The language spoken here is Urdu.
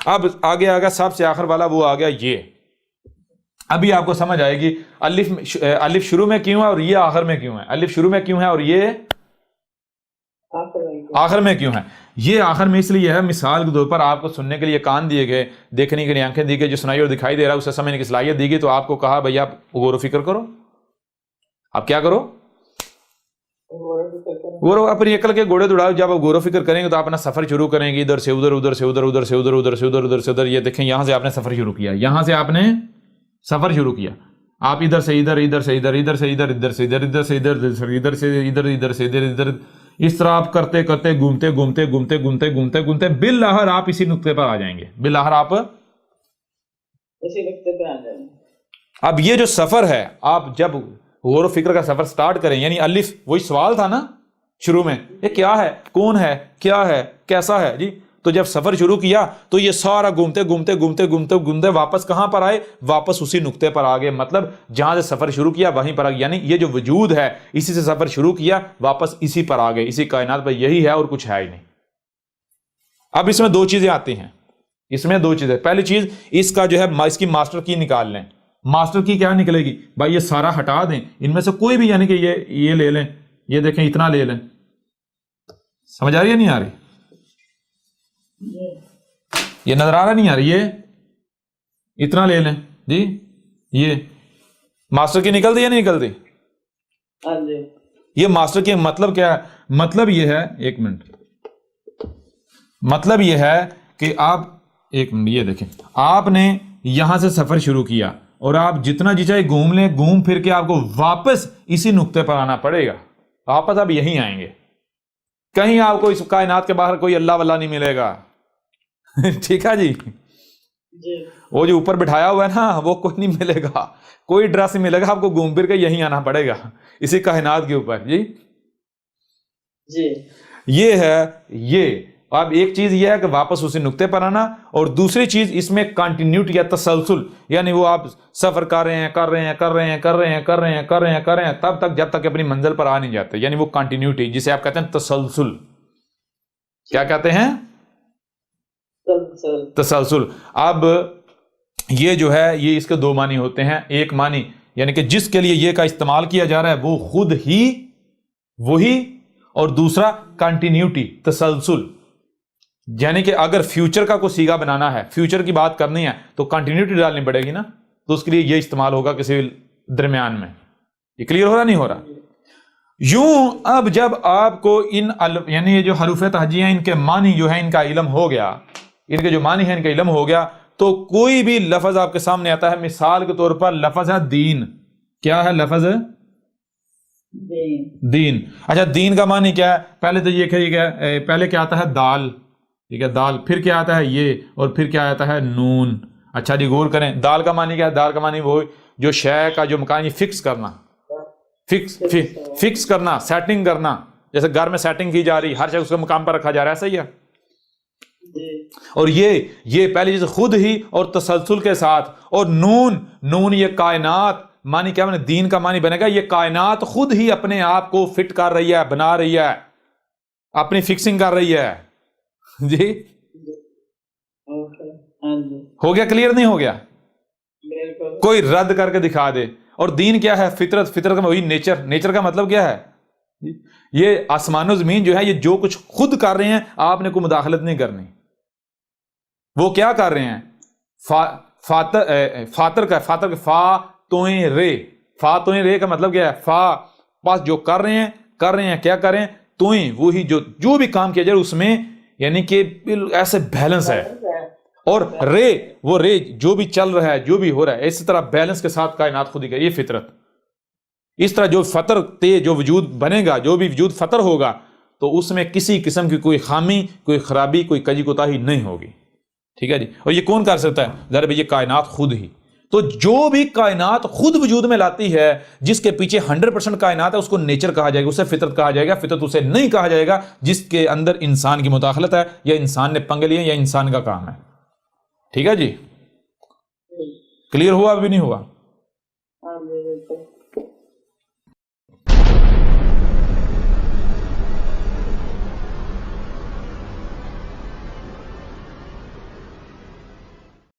اب آگے آگا سب سے آخر والا وہ آ گیا یہ. ابھی آپ کو سمجھ آئے گی الف شروع میں کیوں ہے اور یہ آخر میں کیوں ہے, الف شروع میں کیوں ہے اور یہ آخر میں کیوں ہے. یہ آخر میں اس لیے ہے, مثال کے طور پر آپ کو سننے کے لیے کان دیے گئے, دیکھنے کے لیے آنکھیں دی گئی, جو سنائی اور دکھائی دے رہا ہے اسے سمجھنے کی صلاحیت دی گئی, تو آپ کو کہا بھائی آپ غور و فکر کرو. آپ کیا کرو؟ غور اپنی عقل کے گھوڑے دوڑاؤ. جب آپ غور و فکر کریں گے تو آپ اپنا سفر شروع کریں گے, ادھر سے ادھر, ادھر سے ادھر, ادھر سے ادھر, ادھر سے ادھر, ادھر سے ادھر. یہ دیکھیں یہاں سے آپ نے سفر شروع کیا, یہاں سے آپ نے سفر شروع کیا, آپ ادھر سے ادھر, ادھر سے ادھر, ادھر سے ادھر, ادھر سے ادھر, ادھر سے ادھر, ادھر سے ادھر, ادھر سے ادھر, ادھر, اس طرح آپ کرتے کرتے گھومتے گھومتے گھومتے گھومتے گھومتے گھومتے بالآخر آپ اسی نقطے پر آ جائیں گے. بالآخر آپ اسی نقطے پہ آ جائیں گے. اب یہ جو سفر ہے, آپ جب غور و فکر کا سفر سٹارٹ کریں, یعنی الف وہی سوال تھا نا شروع میں, یہ کیا ہے, کون ہے, کیا ہے, کیسا ہے جی. تو جب سفر شروع کیا تو یہ سارا گھومتے گھومتے گھومتے گھومتے گھومتے واپس کہاں پر آئے, واپس اسی نقطے پر آ گئے. مطلب جہاں سے سفر شروع کیا وہیں پر آ گئے, یعنی یہ جو وجود ہے اسی سے سفر شروع کیا, واپس اسی پر آ گئے, اسی کائنات پر. یہی ہے اور کچھ ہے ہی نہیں. اب اس میں دو چیزیں آتی ہیں, اس میں دو چیزیں. پہلی چیز اس کا جو ہے اس کی ماسٹر کی نکال لیں. ماسٹر کی کیا نکلے گی بھائی, یہ سارا ہٹا دیں, ان میں سے کوئی بھی, یعنی کہ یہ لے لیں, یہ دیکھیں اتنا لے لیں. سمجھ آ رہی ہے نہیں آ رہی؟ یہ نظر آ رہا نہیں آ رہی, یہ اتنا لے لیں جی. یہ ماسٹر کی نکل دی یا نہیں نکل دی؟ ہاں جی. یہ ماسٹر کی مطلب کیا ہے؟ مطلب یہ ہے, ایک منٹ, مطلب یہ ہے کہ آپ ایک منٹ یہ دیکھیں, آپ نے یہاں سے سفر شروع کیا اور آپ جتنا جی چاہے گھوم لیں, گھوم پھر کے آپ کو واپس اسی نقطے پر آنا پڑے گا. واپس آپ یہیں آئیں گے, کہیں آپ کو اس کائنات کے باہر کوئی اللہ واللہ نہیں ملے گا. ٹھیک ہے جی. وہ جو اوپر بٹھایا ہوا ہے نا وہ کوئی نہیں ملے گا, کوئی ڈریس نہیں ملے گا, آپ کو گھوم پھر کے یہیں آنا پڑے گا اسی کائنات کے اوپر. جی یہ ہے. یہ اب ایک چیز یہ ہے کہ واپس اسی نقطے پر آنا, اور دوسری چیز اس میں کنٹینیوٹی یا تسلسل, یعنی وہ آپ سفر کر رہے ہیں کر رہے ہیں کر رہے ہیں کر رہے ہیں کر رہے ہیں کر رہے ہیں کر رہے ہیں تب تک جب تک اپنی منزل پر آ نہیں جاتے, یعنی وہ کنٹینیوٹی جسے آپ کہتے ہیں تسلسل. کیا کہتے ہیں؟ تسلسل. اب یہ جو ہے یہ اس کے دو معنی ہوتے ہیں. ایک معنی یعنی کہ جس کے لیے یہ کا استعمال کیا جا رہا ہے وہ خود ہی وہی, اور دوسرا کنٹینیوٹی تسلسل, یعنی کہ اگر فیوچر کا کوئی سیگا بنانا ہے, فیوچر کی بات کرنی ہے تو کنٹینیوٹی ڈالنی پڑے گی نا, تو اس کے لیے یہ استعمال ہوگا کسی درمیان میں. یہ کلیئر ہو رہا نہیں ہو رہا؟ یوں اب جب آپ کو یعنی یہ جو حروف تہجیہ ہیں ان کے معنی جو ہے ان کا علم ہو گیا, ان کے جو معنی ہے ان کا علم ہو گیا, تو کوئی بھی لفظ آپ کے سامنے آتا ہے, مثال کے طور پر لفظ ہے دین. کیا ہے لفظ؟ دین. اچھا دین کا معنی کیا ہے؟ پہلے تو یہ کہ پہلے کیا آتا ہے دال, ٹھیک ہے دال, پھر کیا آتا ہے یہ, اور پھر کیا آتا ہے نون. اچھا جی غور کریں, دال کا معنی کیا ہے؟ دال کا معنی وہ جو شے کا جو مکان, یہ فکس کرنا, فکس کرنا, سیٹنگ کرنا, جیسے گھر میں سیٹنگ کی جا رہی, ہر شے اس کے مقام پر رکھا جا رہا ہے, صحیح ہے. اور یہ پہلی چیز خود ہی اور تسلسل کے ساتھ, اور نون یہ کائنات. معنی کیا بنے؟ دین کا معنی بنے گا یہ کائنات خود ہی اپنے آپ کو فٹ کر رہی ہے, بنا رہی ہے, اپنی فکسنگ کر رہی ہے. جی ہو گیا کلیئر نہیں ہو گیا؟ کوئی رد کر کے دکھا دے. اور دین کیا ہے؟ فطرت. فطرت کا وہی نیچر. نیچر کا مطلب کیا ہے؟ یہ آسمان و زمین جو ہے یہ جو کچھ خود کر رہے ہیں, آپ نے کوئی مداخلت نہیں کرنی. وہ کیا کر رہے ہیں؟ فاتر کا فا توئیں رے. فا توئیں رے کا مطلب کیا ہے؟ فا پاس جو کر رہے ہیں کیا کر رہے ہیں؟ توئیں وہی جو بھی کام کیا جائے اس میں, یعنی کہ ایسے بیلنس ہے. اور رے وہ رے جو بھی چل رہا ہے جو بھی ہو رہا ہے اسی طرح بیلنس کے ساتھ کائنات خود ہی کا, یہ فطرت. اس طرح جو فطر جو وجود بنے گا, جو بھی وجود فطر ہوگا, تو اس میں کسی قسم کی کوئی خامی, کوئی خرابی, کوئی کجی کوتاہی نہیں ہوگی. ٹھیک ہے جی. اور یہ کون کر سکتا ہے؟ ذرا یہ کائنات خود ہی. تو جو بھی کائنات خود وجود میں لاتی ہے, جس کے پیچھے 100% کائنات ہے, اس کو نیچر کہا جائے گا, اسے فطرت کہا جائے گا. فطرت اسے نہیں کہا جائے گا جس کے اندر انسان کی مداخلت ہے, یا انسان نے پنگے لیے, یا انسان کا کام ہے. ٹھیک ہے جی. کلیئر ہوا ابھی نہیں ہوا؟